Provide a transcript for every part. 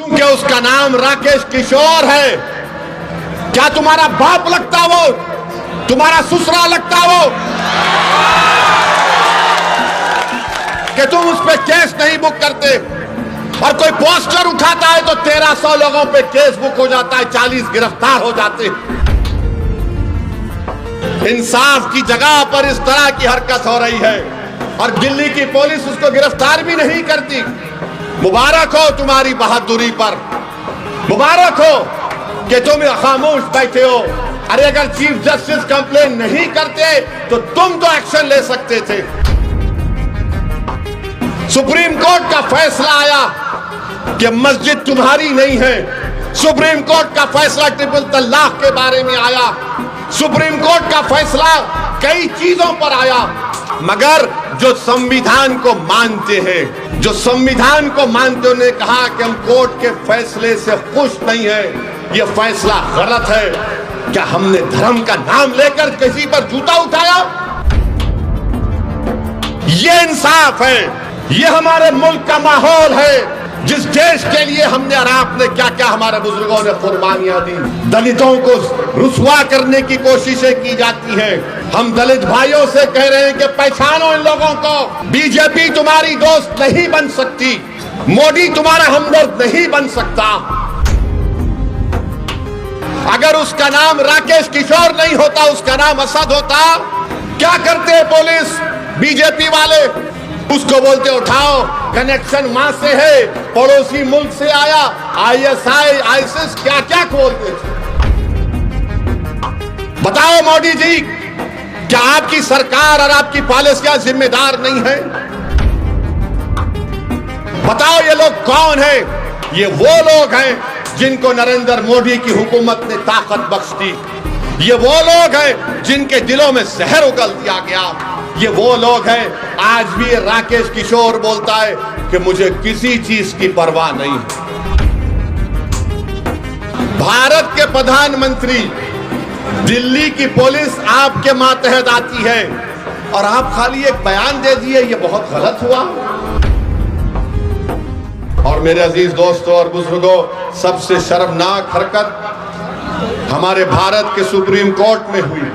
क्योंकि उसका नाम राकेश किशोर है। क्या तुम्हारा बाप लगता वो? तुम्हारा ससुरा लगता वो कि तुम उस पे केस नहीं बुक करते? और कोई पोस्टर उठाता है तो 1300 लोगों पे केस बुक हो जाता है, 40 गिरफ्तार हो जाते। इंसाफ की जगह पर इस तरह की हरकत हो रही है और दिल्ली की पुलिस उसको गिरफ्तार भी नहीं करती। मुबारक हो तुम्हारी बहादुरी पर, मुबारक हो कि तुम खामोश बैठे हो। अरे अगर चीफ जस्टिस कंप्लेन नहीं करते तो तुम तो एक्शन ले सकते थे। सुप्रीम कोर्ट का फैसला आया कि मस्जिद तुम्हारी नहीं है। सुप्रीम कोर्ट का फैसला ट्रिपल तलाक के बारे में आया। सुप्रीम कोर्ट का फैसला कई चीजों पर आया, मगर जो संविधान को मानते हैं, जो संविधान को मानते उन्होंने कहा कि हम कोर्ट के फैसले से खुश नहीं है, यह फैसला गलत है। क्या हमने धर्म का नाम लेकर किसी पर जूता उठाया? यह इंसाफ है, यह हमारे मुल्क का माहौल है जिस देश के लिए हमने और आपने क्या क्या हमारे बुजुर्गों ने कुर्बानियां दी। दलितों को रुसवा करने की कोशिशें की जाती हैं। हम दलित भाइयों से कह रहे हैं कि पहचानो इन लोगों को। बीजेपी तुम्हारी दोस्त नहीं बन सकती, मोदी तुम्हारा हमदर्द नहीं बन सकता। अगर उसका नाम राकेश किशोर नहीं होता, उसका नाम असद होता, क्या करते पुलिस बीजेपी वाले? उसको बोलते उठाओ, कनेक्शन वहां से है, पड़ोसी मुल्क से आया, आईएसआई आईसिस क्या क्या खोलते थे। बताओ मोदी जी, क्या आपकी सरकार और आपकी पॉलिसियां जिम्मेदार नहीं है? बताओ ये लोग कौन है? ये वो लोग हैं जिनको नरेंद्र मोदी की हुकूमत ने ताकत बख्श दी। ये वो लोग हैं जिनके दिलों में जहर उगल दिया गया। ये वो लोग हैं, आज भी राकेश किशोर बोलता है कि मुझे किसी चीज की परवाह नहीं। भारत के प्रधानमंत्री, दिल्ली की पुलिस आपके मातहत आती है और आप खाली एक बयान दे दिए, ये बहुत गलत हुआ। और मेरे अजीज दोस्तों और बुजुर्गों, सबसे शर्मनाक हरकत हमारे भारत के सुप्रीम कोर्ट में हुई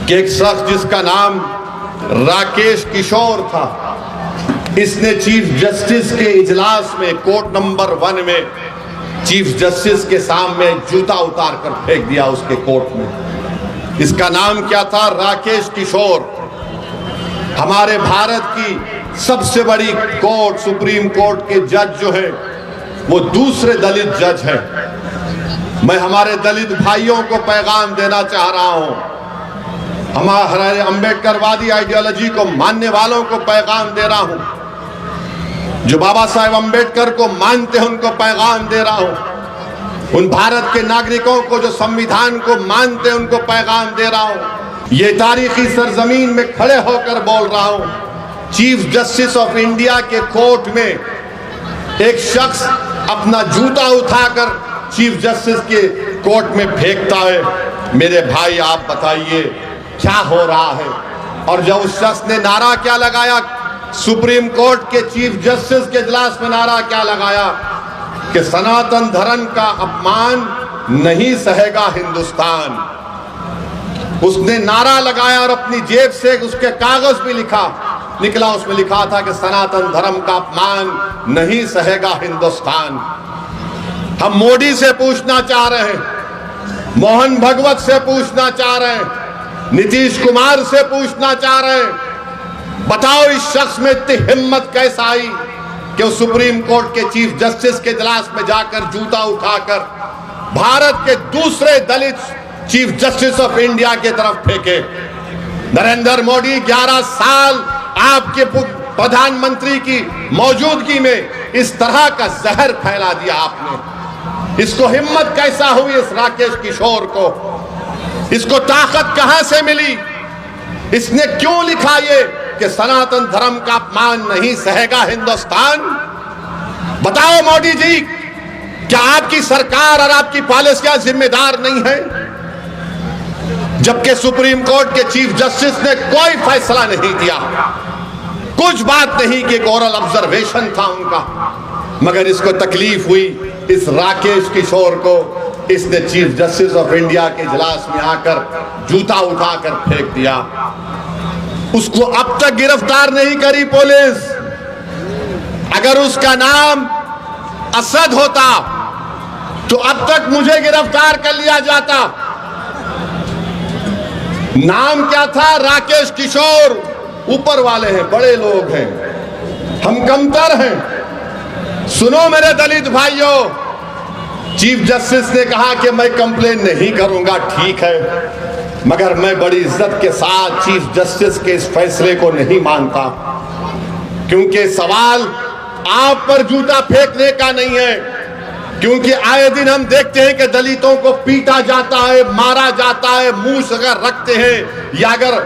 कि एक शख्स जिसका नाम राकेश किशोर था, इसने चीफ जस्टिस के इजलास में कोर्ट नंबर 1 में चीफ जस्टिस के सामने जूता उतार कर फेंक दिया उसके कोर्ट में। इसका नाम क्या था? राकेश किशोर। हमारे भारत की सबसे बड़ी कोर्ट, सुप्रीम कोर्ट के जज जो है वो दूसरे दलित जज हैं। मैं हमारे दलित भाइयों को पैगाम देना चाह रहा हूं, हमारे अंबेडकरवादी आइडियोलॉजी को मानने वालों को पैगाम दे रहा हूं, जो बाबा साहेब अंबेडकर को मानते हैं उनको पैगाम दे रहा हूं, उन भारत के नागरिकों को जो संविधान को मानते हैं उनको पैगाम दे रहा हूं। ये तारीखी सरजमीन में खड़े होकर बोल रहा हूं। चीफ जस्टिस ऑफ इंडिया के कोर्ट में एक शख्स अपना जूता उठाकर चीफ जस्टिस के कोर्ट में फेंकता है। मेरे भाई आप बताइए क्या हो रहा है? और जब उस शख्स ने नारा क्या लगाया, सुप्रीम कोर्ट के चीफ जस्टिस के इजलास में नारा क्या लगाया कि सनातन धर्म का अपमान नहीं सहेगा हिंदुस्तान। उसने नारा लगाया और अपनी जेब से उसके कागज भी निकला, उसमें लिखा था कि सनातन धर्म का अपमान नहीं सहेगा हिंदुस्तान। हम मोदी से पूछना चाह रहे हैं, मोहन भगवत से पूछना चाह रहे हैं, नीतीश कुमार से पूछना चाह रहे हैं, बताओ इस शख्स में इतनी हिम्मत कैसे आई कि वो सुप्रीम कोर्ट के चीफ जस्टिस के इजलास में जाकर जूता उठाकर भारत के दूसरे दलित चीफ जस्टिस ऑफ इंडिया की तरफ फेंके। नरेंद्र मोदी 11 साल आपके प्रधानमंत्री की मौजूदगी में इस तरह का जहर फैला दिया आपने। इसको हिम्मत कैसा हुई इस राकेश किशोर को? इसको ताकत कहां से मिली? इसने क्यों लिखा ये कि सनातन धर्म का अपमान नहीं सहेगा हिंदुस्तान? बताओ मोदी जी, क्या आपकी सरकार और आपकी पॉलिसियां जिम्मेदार नहीं है? जबकि सुप्रीम कोर्ट के चीफ जस्टिस ने कोई फैसला नहीं दिया, कुछ बात नहीं कि एक ओरल ऑब्जर्वेशन था उनका, मगर इसको तकलीफ हुई इस राकेश किशोर को, इसने चीफ जस्टिस ऑफ इंडिया के इजलास में आकर जूता उठाकर फेंक दिया। उसको अब तक गिरफ्तार नहीं करी पुलिस। अगर उसका नाम असद होता तो अब तक मुझे गिरफ्तार कर लिया जाता। नाम क्या था? राकेश किशोर। ऊपर वाले हैं, बड़े लोग हैं, हम कमतर हैं। सुनो मेरे दलित भाइयों, चीफ जस्टिस ने कहा कि मैं कंप्लेन नहीं करूंगा, ठीक है, मगर मैं बड़ी इज्जत के साथ चीफ जस्टिस के इस फैसले को नहीं मानता, क्योंकि सवाल आप पर जूता फेंकने का नहीं है। क्योंकि आए दिन हम देखते हैं कि दलितों को पीटा जाता है, मारा जाता है, मूंछ अगर रखते हैं या अगर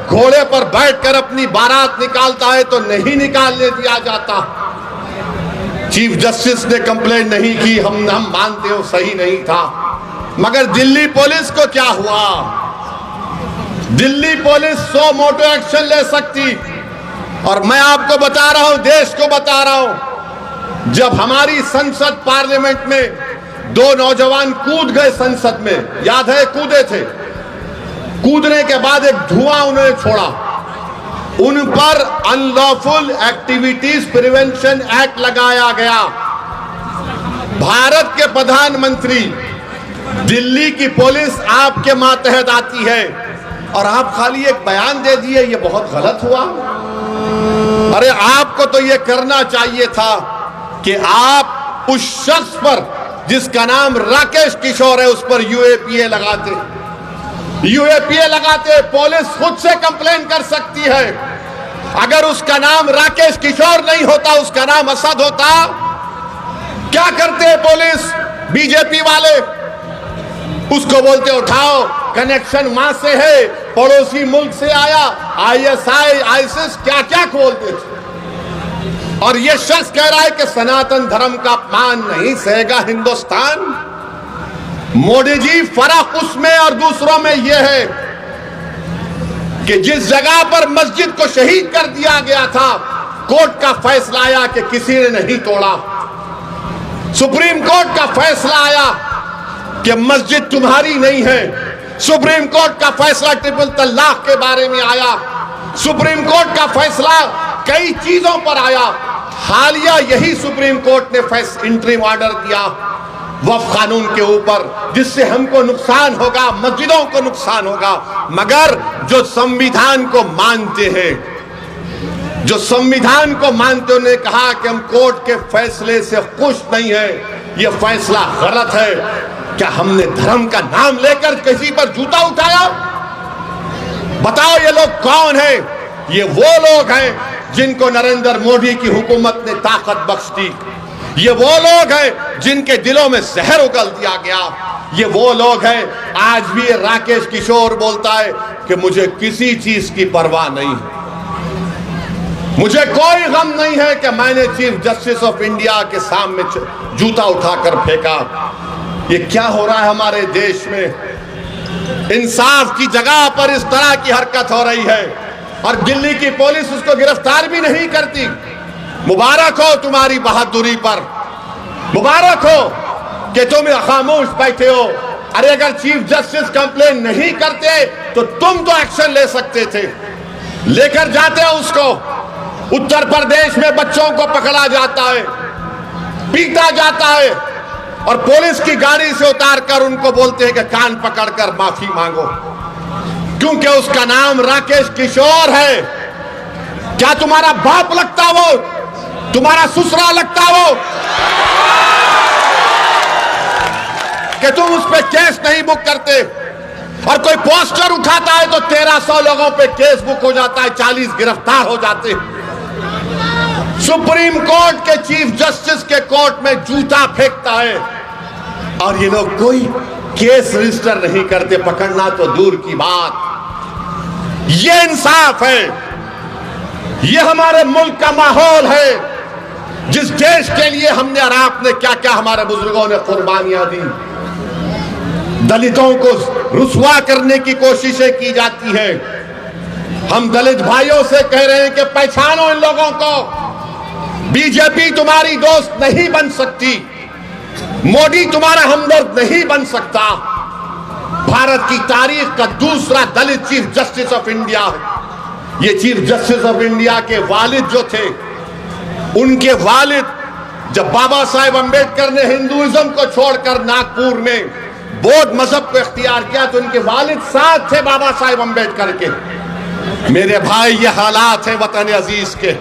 घोड़े पर बैठकर अपनी बारात निकालता है तो नहीं निकालने दिया जाता। चीफ जस्टिस ने कंप्लेंट नहीं की, हम मानते हो सही नहीं था। मगर दिल्ली पुलिस को क्या हुआ? दिल्ली पुलिस 100 मोटो एक्शन ले सकती। और मैं आपको बता रहा हूं, देश को बता रहा हूं, जब हमारी संसद पार्लियामेंट में 2 नौजवान कूद गए संसद में, याद है, कूदे थे, कूदने के बाद एक धुआं उन्होंने छोड़ा, उन पर अनलॉफुल एक्टिविटीज प्रिवेंशन एक्ट लगाया गया। भारत के प्रधानमंत्री, दिल्ली की पुलिस आपके मातहत आती है और आप खाली एक बयान दे दिए, ये बहुत गलत हुआ। अरे आपको तो ये करना चाहिए था कि आप उस शख्स पर जिसका नाम राकेश किशोर है उस पर यूएपीए लगाते। यूएपीए लगाते, पुलिस खुद से कंप्लेन कर सकती है। अगर उसका नाम राकेश किशोर नहीं होता, उसका नाम असद होता, क्या करते पुलिस? बीजेपी वाले उसको बोलते उठाओ, कनेक्शन वहां से है, पड़ोसी मुल्क से आया, आईएसआई, आईसिस, क्या क्या खोलते थे। और ये शख्स कह रहा है कि सनातन धर्म का अपमान नहीं सहेगा हिंदुस्तान। मोदी जी, फर्क उसमें और दूसरों में यह है कि जिस जगह पर मस्जिद को शहीद कर दिया गया था, कोर्ट का फैसला आया कि किसी ने नहीं तोड़ा। सुप्रीम कोर्ट का फैसला आया कि मस्जिद तुम्हारी नहीं है। सुप्रीम कोर्ट का फैसला ट्रिपल तलाक के बारे में आया। सुप्रीम कोर्ट का फैसला कई चीजों पर आया। हालिया यही सुप्रीम कोर्ट ने इंटरिम ऑर्डर दिया वक्फ कानून के ऊपर, जिससे हमको नुकसान होगा, मस्जिदों को नुकसान होगा। मगर जो संविधान को मानते हैं, जो संविधान को मानते, उन्होंने कहा कि हम कोर्ट के फैसले से खुश नहीं है, यह फैसला गलत है। क्या हमने धर्म का नाम लेकर किसी पर जूता उठाया? बताओ ये लोग कौन है? ये वो लोग हैं जिनको नरेंद्र मोदी की हुकूमत ने ताकत बख्श दी। ये वो लोग हैं जिनके दिलों में जहर उगल दिया गया। ये वो लोग हैं, आज भी राकेश किशोर बोलता है कि मुझे किसी चीज की परवाह नहीं है, मुझे कोई गम नहीं है कि मैंने चीफ जस्टिस ऑफ इंडिया के सामने जूता उठाकर फेंका। ये क्या हो रहा है हमारे देश में? इंसाफ की जगह पर इस तरह की हरकत हो रही है और दिल्ली की पुलिस उसको गिरफ्तार भी नहीं करती। मुबारक हो तुम्हारी बहादुरी पर, मुबारक हो कि तुम खामोश बैठे हो। अरे अगर चीफ जस्टिस कंप्लेन नहीं करते तो तुम तो एक्शन ले सकते थे, लेकर जाते हो उसको। उत्तर प्रदेश में बच्चों को पकड़ा जाता है, पीटा जाता है और पुलिस की गाड़ी से उतारकर उनको बोलते हैं कि कान पकड़कर माफी मांगो, क्योंकि उसका नाम राकेश किशोर है। क्या तुम्हारा बाप लगता वो? तुम्हारा ससुरा लगता वो कि तुम उस पर केस नहीं बुक करते? और कोई पोस्टर उठाता है तो 1300 लोगों पे केस बुक हो जाता है, 40 गिरफ्तार हो जाते हैं। सुप्रीम कोर्ट के चीफ जस्टिस के कोर्ट में जूता फेंकता है और ये लोग कोई केस रजिस्टर नहीं करते, पकड़ना तो दूर की बात। ये इंसाफ है, ये हमारे मुल्क का माहौल है, जिस देश के लिए हमने और आपने क्या क्या हमारे बुजुर्गों ने कुर्बानियां दी। दलितों को रुसवा करने की कोशिशें की जाती है। हम दलित भाइयों से कह रहे हैं कि पहचानो इन लोगों को। बीजेपी तुम्हारी दोस्त नहीं बन सकती, मोदी तुम्हारा हमदर्द नहीं बन सकता। भारत की तारीख का दूसरा दलित चीफ जस्टिस ऑफ इंडिया है। ये चीफ जस्टिस ऑफ इंडिया के वालिद जो थे, उनके वालिद जब बाबा साहेब अंबेडकर ने हिंदुइज्म को छोड़कर नागपुर में बौद्ध मजहब को इख्तियार किया तो उनके वालिद साथ थे बाबा साहेब अंबेडकर के। मेरे भाई, ये हालात है वतन अजीज के।